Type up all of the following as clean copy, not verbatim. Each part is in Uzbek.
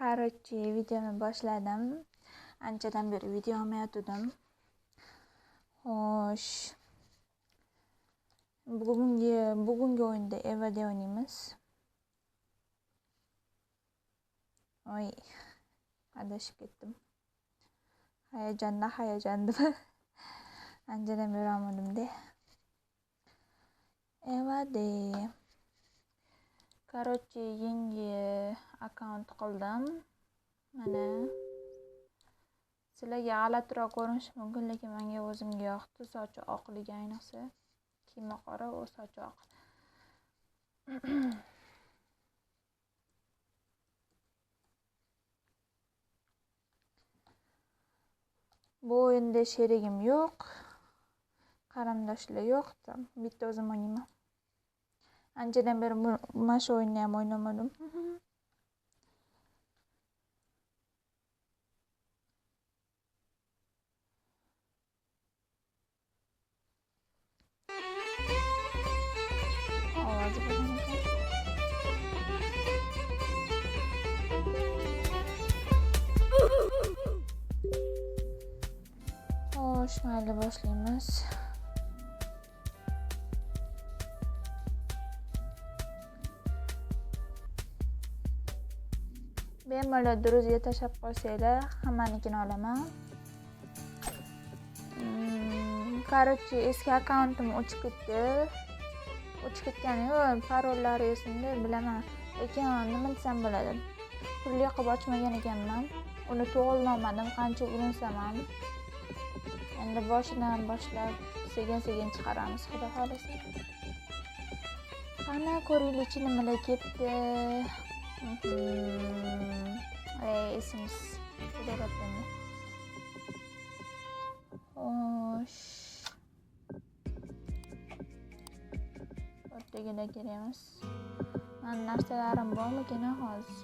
Короче, videoni boshladim. Anchadan beri video olmayotgandim. Xo'sh. Bugungi o'yinda Evada o'ynaymiz. Oy, adashib ketdim. Hayajonda. Anchadan beri olmadim-da. Evada. Короче, yangi akkaunt qildim. Mana sizlarga g'alatiroq ko'rinishi mumkin, lekin menga o'zimga yoqdi. Sochi oqligi ayniqsa. Kiyimi qora, u sochi oq. Bu o'yinda sherigim yo'q. Qarindoshlar yo'q. Bitta o'zim o'ynayman. Anchadan beri mana shu o'yinni ham o'ynamadim. Ovozi bo'lgan ekan. Xo'sh, mayli boshlaymiz. Bemalol druzga tashab qo'ysanglar, hammanikini olaman. Короче, eski akkauntim o'chib ketdi. O'chib ketgani yo'q, parollari esimda, bilaman. Lekin nima desam bo'ladi? Turli qilib ochmagan ekanman. Uni to'g'rilolmadim, qancha urinsam ham. Endi boshidan boshlab sekin chiqaramiz, xudo xolasa. Qani ko'ringlar, nimalar ketdi. Esimiz kelayotganda. Xo'sh. O'rtagida kelamiz. Mana narsalarim bormikan hozir?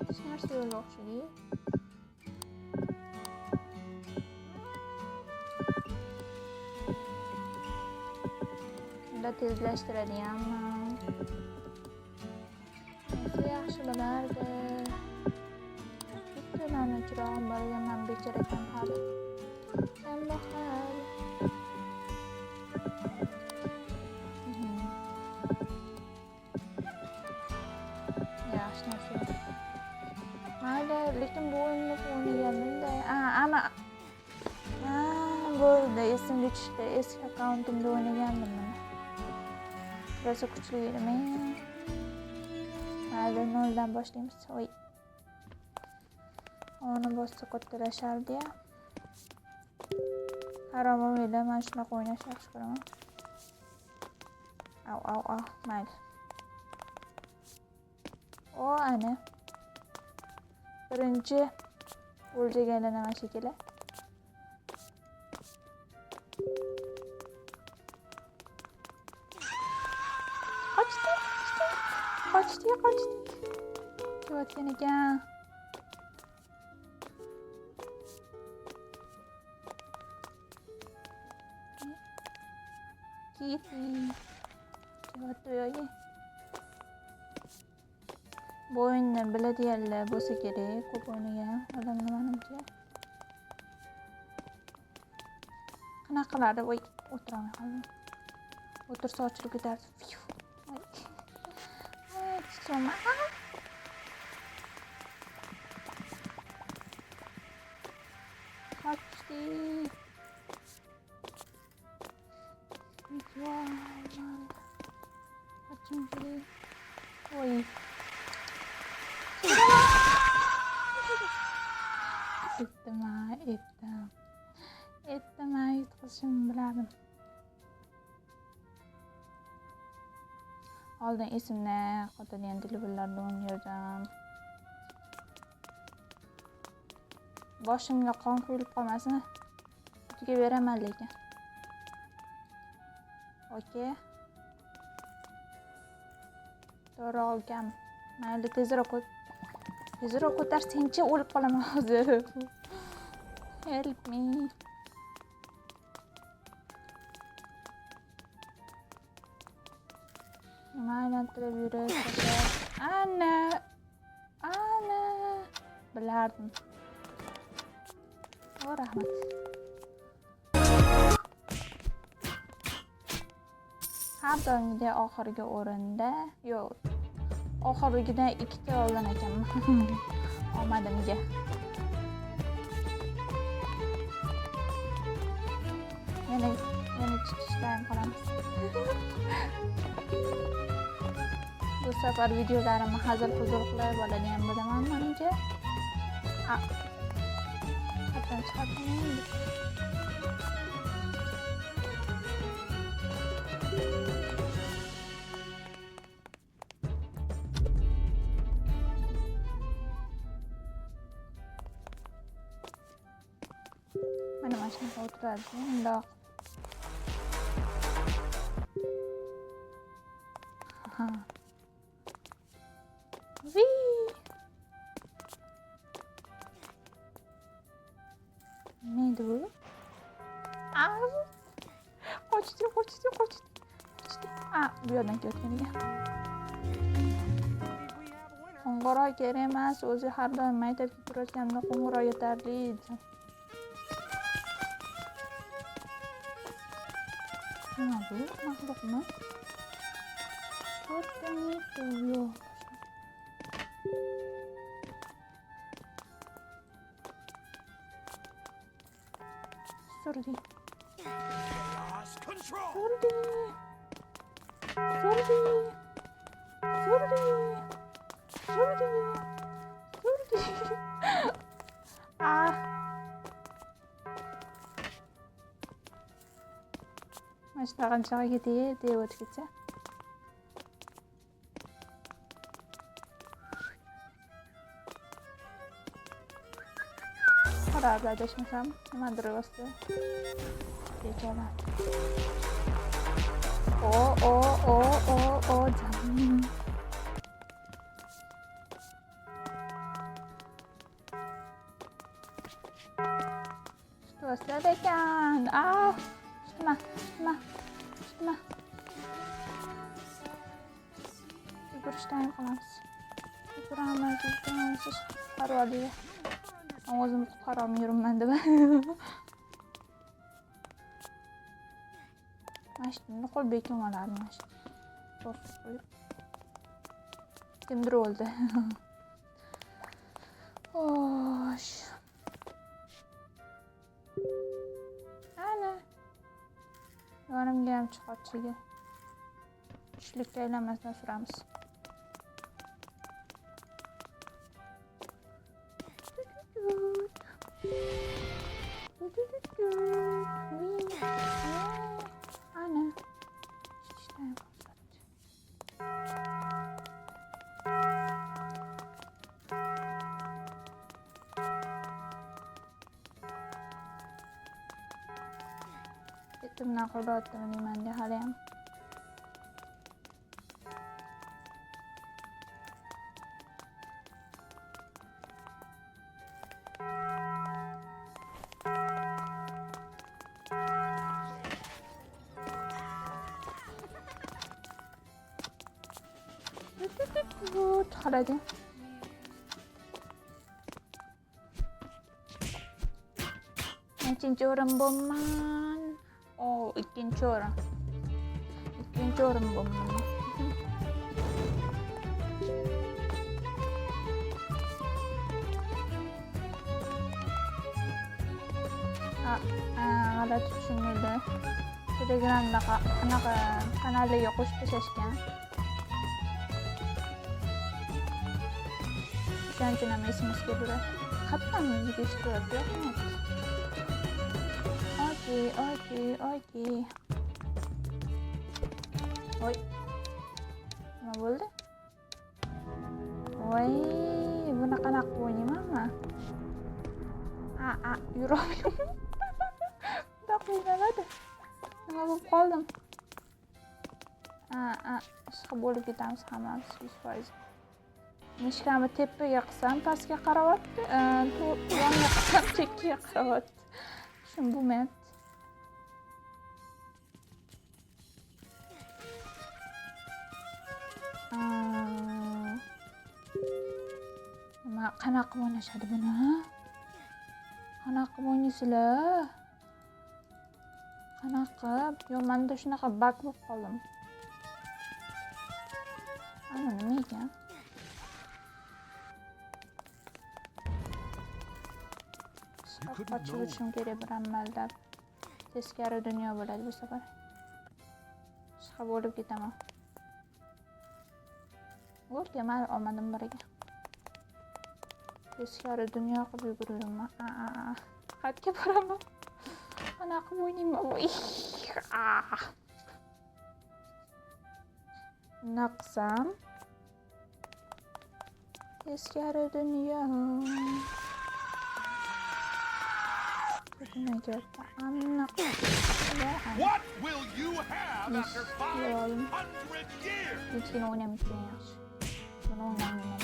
Hech narsa yo'q o'xshaydi. Tezlashtiradiganman. Yaxshi bo'lardi. Bitta mana chirog'im bor ekan, men bechora ekan hali. Kambag'al. Yaxshi narsa. Mayli, lekin bu o'yinni o'ynaganimda, bo'ldi, esimga tushdi. Eski akkauntimda o'ynagandim men. Rosa kuchli edim. Mayli, noldan boshlaymiz. Voy. Onu bossa kattalashardi-ya. Harom bo'lmaydi, men shunaqa o'ynashni yaxshi ko'raman. Au, mayli. Ana. Birinchi o'ljaga aylanaman shekilli. Qochdi. Kelayotgan ekan. Kelayotdi. Bu o'yinni biladiganlar bo'lsa kerak, ko'p o'ynagan odamlar menimcha. Qanaqalarda voy o'tirolmay qoldim. O'tirsa ochilib ketardi. Soma. Qochdi. Qochdi. Voy. Etdim, yutqizishimni bilardim. Oldin esimni qotadigan telefonlarda o'ynaydim. Boshimga qon quyilib qolmasin. O'tiga beraman lekin. Okey. To'g'ri olgam. Mayli, tezroq ko'tarsang-chi, o'lib qolaman hozir. Help me. nima aylantirib yuribdi? Ana bilardim. O, rahmat. Har doimgidek oxirgi o'rinda, yo'q. Oxirgidan 2 ta olgan ekanman. Omadimga. Yana chiqishdan qolamiz. Bu safar videolarimni hazil-huzul qilib oladigan bo'laman menimcha. Qachon chiqadim? Mana mashinaga o'tiradi. Bundoq. Neydi bu? Qochdi. Bu yerdan ketgan ekan. Qo'ng'iroq kerak emas, o'zi har doim maktabga turayotganda qo'ng'iroq yetarli edi. Nima bu? Maxluqmi? To'rtta yo'q. Surdi. Mashina qanchaga ketay deb o'tib ketsa. Qarab adashmasam, nimadir rostda. Kechaman. O, canım. Rostlar ekan. Üstüme. Yugurishdan qolamiz. Yuguramiz. Parvaliga. O'zim qutqarib yuribman deb. Mashinani qo'l bekim olardim. To'sib qo'yib. Kimdir o'ldi. Xo'sh. Ana. Yonimga ham chiqotchiga. Tushlikka aylanmasdan suramiz. Ana. Bitimdan qo'yib deyman-da hali ham. Chiqaradi. Nechinchi o'rin bo'laman? Ikkinchi o'rin. Ikkinchi o'rin bo'laman. G'alati tushunildi. Telegramda qanaqa kanaliga qo'shib tashlashgan. O'shaning ham esimizga bo'ladi. Qattan musiqa eshitib yo'qmi? Okey. Voy. Nima bo'ldi? Voy, buni qanaqa o'ynaymanmi? Yurolmayman. Bunday qiynaladi. Nima bo'lib qoldim? Ishqa bo'lib ketamiz hammamiz 100%. Mishkani tepaga qilsam pastga qarayapti, yonga qilsam chekkaga qarayapti. Shuni bo'lmayapti. Qanaqa o'ynashadi buni? Qanaqa o'ynaysizlar? Qanaqa? Yo'q, menda shunaqa bug bo'lib qoldim. Ana nima ekan? Qochib o'tishim kerak bir amallab. Teskari dunyo bo'ladi bu safar. Chiqib olib ketaman. O'rga mal olmadim biriga. Teskari dunyo qilib yuguraman. Qayerga boraman? Qanaqa o'ynayman? Naqsam. Teskari dunyo. What will you have after 500 years? Hech kim o'ynamayotgan yaxshi. Buni o'ynayman.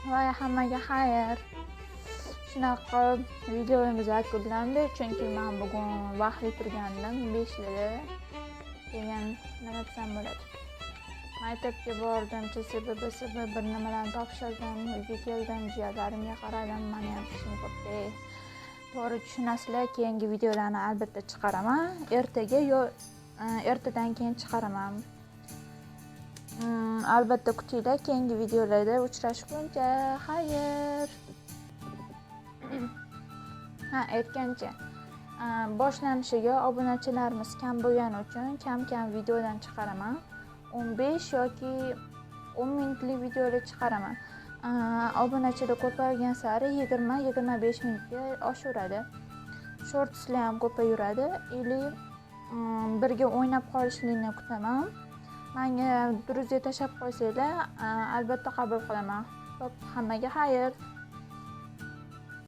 Voy, hammaga xayr. Shunaqa videomiz yakunlandi, chunki men bugun vaqtli turgandim 5 da. Keyin nima desam bo'ladi? Maktabga bordim, CSB bir nimalarni topshirdim, uyga keldim, jigarlarimga qaradim, meni ham ishim ko'pda. To'g'ri tushunasizlar, keyingi videolarni albatta chiqaraman. Ertaga yo ertadan keyin chiqaraman. Albatta kutinglar, keyingi videolarda uchrashguncha xayr. Aytgancha boshlanishiga obunachilarimiz kam bo'lgani uchun kam videodan chiqaraman. 15 yoki 10 minutlik videolar chiqaraman. Obunachilar ko'paygan sari 20-25 minutga oshaveradi. Shortslar ham ko'payuradi. Ili birga o'ynab qolishlikni kutaman. Menga druziya tashab qo'ysanglar, albatta qabul qilaman. Hammaga xayr.